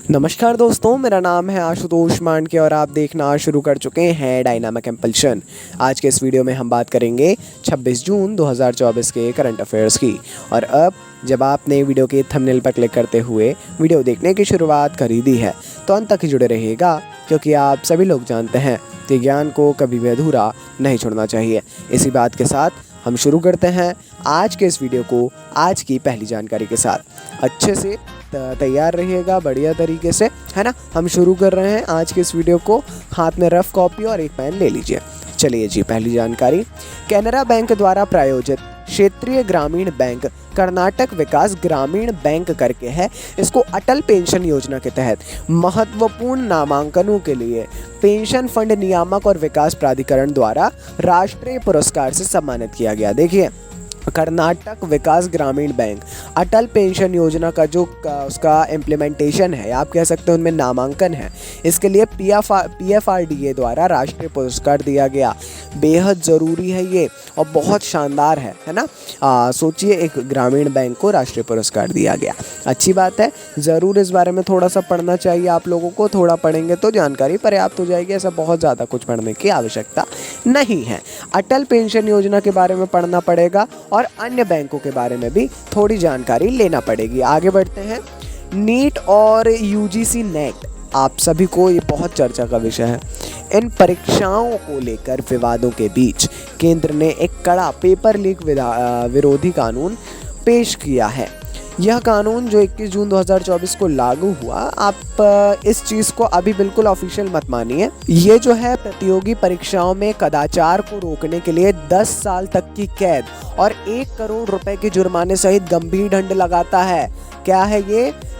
नमस्कार दोस्तों, मेरा नाम है आशुतोष मांडके और आप देखना शुरू कर चुके हैं डायनामिक इम्पल्शन। आज के इस वीडियो में हम बात करेंगे 26 जून 2024 के करंट अफेयर्स की। और अब जब आपने वीडियो के थंबनेल पर क्लिक करते हुए वीडियो देखने की शुरुआत कर ही दी है तो अंत तक ही जुड़े रहिएगा, क्योंकि आप सभी लोग जानते हैं कि ज्ञान को कभी भी अधूरा नहीं छोड़ना चाहिए। इसी बात के साथ हम शुरू करते हैं आज के इस वीडियो को आज की पहली जानकारी के साथ। अच्छे से तैयार रहिएगा बढ़िया तरीके से, है ना। हम शुरू कर रहे हैं आज के इस वीडियो को। हाथ में रफ कॉपी और एक पेन ले लीजिए। चलिए जी, पहली जानकारी। कैनरा बैंक द्वारा प्रायोजित क्षेत्रीय ग्रामीण बैंक कर्नाटक विकास ग्रामीण बैंक करके है। इसको अटल पेंशन योजना के तहत महत्वपूर्ण नामांकनों के लिए पेंशन फंड नियामक और विकास प्राधिकरण द्वारा राष्ट्रीय पुरस्कार से सम्मानित किया गया। देखिए, कर्नाटक विकास ग्रामीण बैंक अटल पेंशन योजना का जो उसका इम्प्लीमेंटेशन है, आप कह सकते हैं उनमें नामांकन है, इसके लिए PFRDA द्वारा राष्ट्रीय पुरस्कार दिया गया। बेहद ज़रूरी है ये और बहुत शानदार है ना। सोचिए, एक ग्रामीण बैंक को राष्ट्रीय पुरस्कार दिया गया, अच्छी बात है। ज़रूर इस बारे में थोड़ा सा पढ़ना चाहिए आप लोगों को। थोड़ा पढ़ेंगे तो जानकारी पर्याप्त हो जाएगी, ऐसा बहुत ज़्यादा कुछ पढ़ने की आवश्यकता नहीं है। अटल पेंशन योजना के बारे में पढ़ना पड़ेगा और अन्य बैंकों के बारे में भी थोड़ी जानकारी लेना पड़ेगी। आगे बढ़ते हैं। नीट और UGC नेट, आप सभी को ये बहुत चर्चा का विषय है। इन परीक्षाओं को लेकर विवादों के बीच केंद्र ने एक कड़ा पेपर लीक विरोधी कानून पेश किया है। यह कानून जो 21 जून 2024 को लागू हुआ, आप इस चीज़ को अभी बिल्कुल ऑफिशियल मत मानिए। ये जो है प्रतियोगी परीक्षाओं में कदाचार को रोकने के लिए 10 साल तक की कैद और 1 करोड़ रुपए के जुर्माने सहित गंभीर दंड लगाता है। क्या है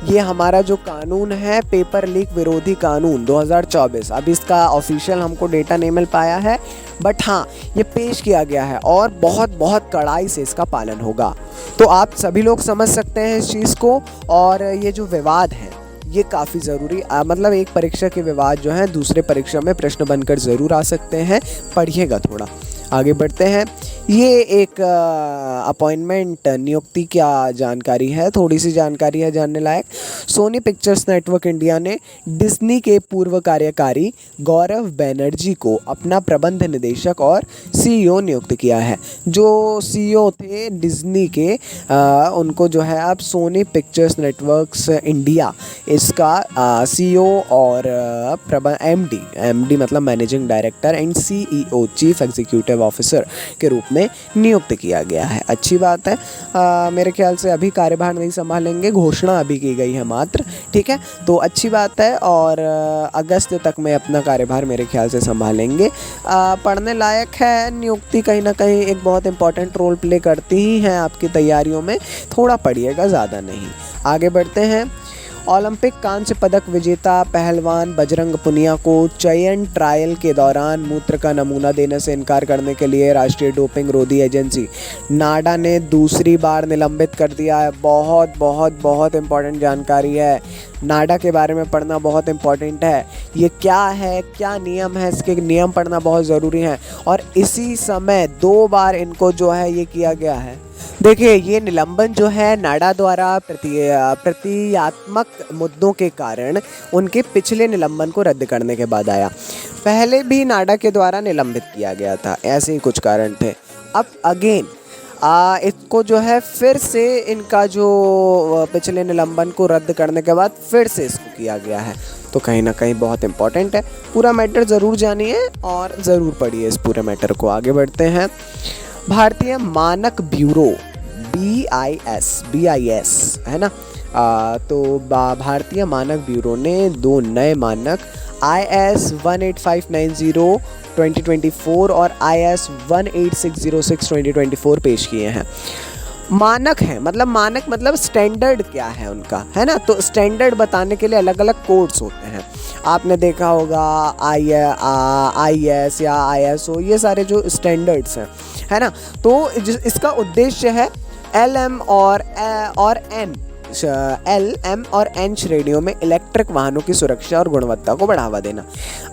ये हमारा जो कानून है, पेपर लीक विरोधी कानून 2024। अब इसका ऑफिशियल हमको डेटा नहीं मिल पाया है, बट हाँ, ये पेश किया गया है और बहुत बहुत कड़ाई से इसका पालन होगा। तो आप सभी लोग समझ सकते हैं इस चीज़ को। और ये जो विवाद है ये काफ़ी ज़रूरी, मतलब एक परीक्षा के विवाद जो है दूसरे परीक्षा में प्रश्न बनकर ज़रूर आ सकते हैं। पढ़िएगा थोड़ा। आगे बढ़ते हैं। ये एक अपॉइंटमेंट नियुक्ति क्या जानकारी है, थोड़ी सी जानकारी है जानने लायक। सोनी पिक्चर्स नेटवर्क इंडिया ने डिज्नी के पूर्व कार्यकारी गौरव बैनर्जी को अपना प्रबंध निदेशक और CEO नियुक्त किया है। जो CEO थे डिज्नी के, उनको जो है अब सोनी पिक्चर्स नेटवर्क्स इंडिया इसका CEO और MD मतलब managing director and CEO chief executive officer के रूप में नियुक्त किया गया है। अच्छी बात है। मेरे ख्याल से अभी कार्यभार नहीं संभालेंगे, घोषणा अभी की गई है मात्र, ठीक है। तो अच्छी बात है और अगस्त तक में अपना कार्यभार मेरे ख्याल से संभालेंगे। पढ़ने लायक है। नियुक्ति कहीं ना कहीं एक बहुत इंपॉर्टेंट रोल प्ले करती ही हैं आपकी तैयारियों में। थोड़ा पढ़िएगा, ज़्यादा नहीं। आगे बढ़ते हैं। ओलंपिक कांस्य पदक विजेता पहलवान बजरंग पुनिया को चयन ट्रायल के दौरान मूत्र का नमूना देने से इनकार करने के लिए राष्ट्रीय डोपिंग रोधी एजेंसी नाडा ने दूसरी बार निलंबित कर दिया है। बहुत बहुत बहुत इम्पोर्टेंट जानकारी है। नाडा के बारे में पढ़ना बहुत इम्पोर्टेंट है। ये क्या है, क्या नियम है, इसके नियम पढ़ना बहुत ज़रूरी है। और इसी समय 2 बार इनको जो है ये किया गया है। देखिए, ये निलंबन जो है नाडा द्वारा प्रतीकात्मक मुद्दों के कारण उनके पिछले निलंबन को रद्द करने के बाद आया। पहले भी नाडा के द्वारा निलंबित किया गया था, ऐसे ही कुछ कारण थे। अब अगेन इसको जो है फिर से इनका जो पिछले निलंबन को रद्द करने के बाद फिर से इसको किया गया है। तो कहीं ना कहीं बहुत इंपॉर्टेंट है। पूरा मैटर ज़रूर जानिए और ज़रूर पढ़िए इस पूरे मैटर को। आगे बढ़ते हैं। भारतीय मानक ब्यूरो BIS है ना। तो भारतीय मानक ब्यूरो ने 2 नए मानक IS 18590 2024 और IS 18606 2024 पेश किए हैं। मानक है मतलब स्टैंडर्ड क्या है उनका, है ना। तो स्टैंडर्ड बताने के लिए अलग अलग कोड्स होते हैं। आपने देखा होगा IS या ISO, ये सारे जो स्टैंडर्ड्स हैं, है ना। तो इसका उद्देश्य है LM और N श्रेणियों में इलेक्ट्रिक वाहनों की सुरक्षा और गुणवत्ता को बढ़ावा देना।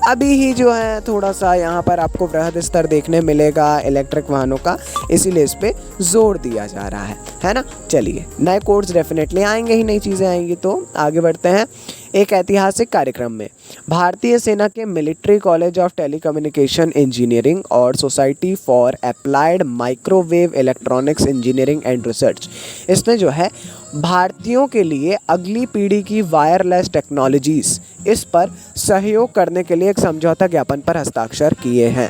अभी ही जो है थोड़ा सा यहाँ पर आपको वृहद स्तर देखने मिलेगा इलेक्ट्रिक वाहनों का, इसीलिए इस पे जोर दिया जा रहा है ना। चलिए, नए कोड्स डेफिनेटली आएंगे ही, नई चीज़ें आएंगी। तो आगे बढ़ते हैं। एक ऐतिहासिक कार्यक्रम में भारतीय सेना के military college of telecommunication engineering और society for applied microwave electronics engineering and research, इसने जो है भारतीयों के लिए अगली पीढ़ी की वायरलेस टेक्नोलॉजीज़ इस पर सहयोग करने के लिए एक समझौता ज्ञापन पर हस्ताक्षर किए हैं।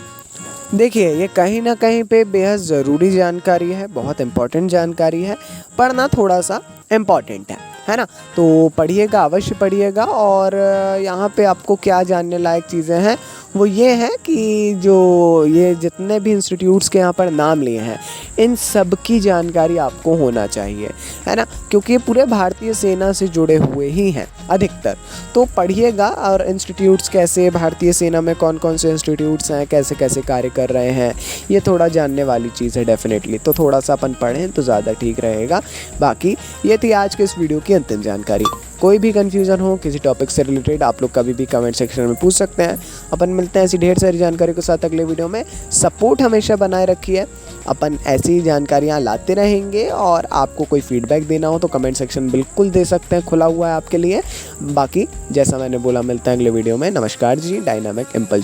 देखिए, ये कहीं ना कहीं पे बेहद ज़रूरी जानकारी है, बहुत इम्पोर्टेंट जानकारी है, पढ़ना थोड़ा सा इम्पॉर्टेंट है ना। तो पढ़िएगा, अवश्य पढ़िएगा। और यहाँ पे आपको क्या जानने लायक चीज़ें हैं वो ये है कि जो ये जितने भी इंस्टीट्यूट्स के यहाँ पर नाम लिए हैं, इन सब की जानकारी आपको होना चाहिए, है ना, क्योंकि ये पूरे भारतीय सेना से जुड़े हुए ही हैं अधिकतर। तो पढ़िएगा, और इंस्टीट्यूट्स कैसे, भारतीय सेना में कौन कौन से इंस्टीट्यूट्स हैं, कैसे कैसे कार्य कर रहे हैं, ये थोड़ा जानने वाली चीज़ है डेफिनेटली। तो थोड़ा सा अपन पढ़ें तो ज़्यादा ठीक रहेगा। बाकी ये थी आज के इस वीडियो की अंतिम जानकारी। कोई भी कन्फ्यूज़न हो किसी टॉपिक से रिलेटेड, आप लोग कभी भी कमेंट सेक्शन में पूछ सकते हैं। अपन मिलते हैं ऐसी ढेर सारी जानकारी के साथ अगले वीडियो में। सपोर्ट हमेशा बनाए रखिए, अपन ऐसी जानकारियाँ लाते रहेंगे। और आपको कोई फीडबैक देना हो तो कमेंट सेक्शन बिल्कुल दे सकते हैं, खुला हुआ है आपके लिए। बाकी जैसा मैंने बोला, मिलते हैं अगले वीडियो में। नमस्कार जी, डायनामिक इम्पल्स।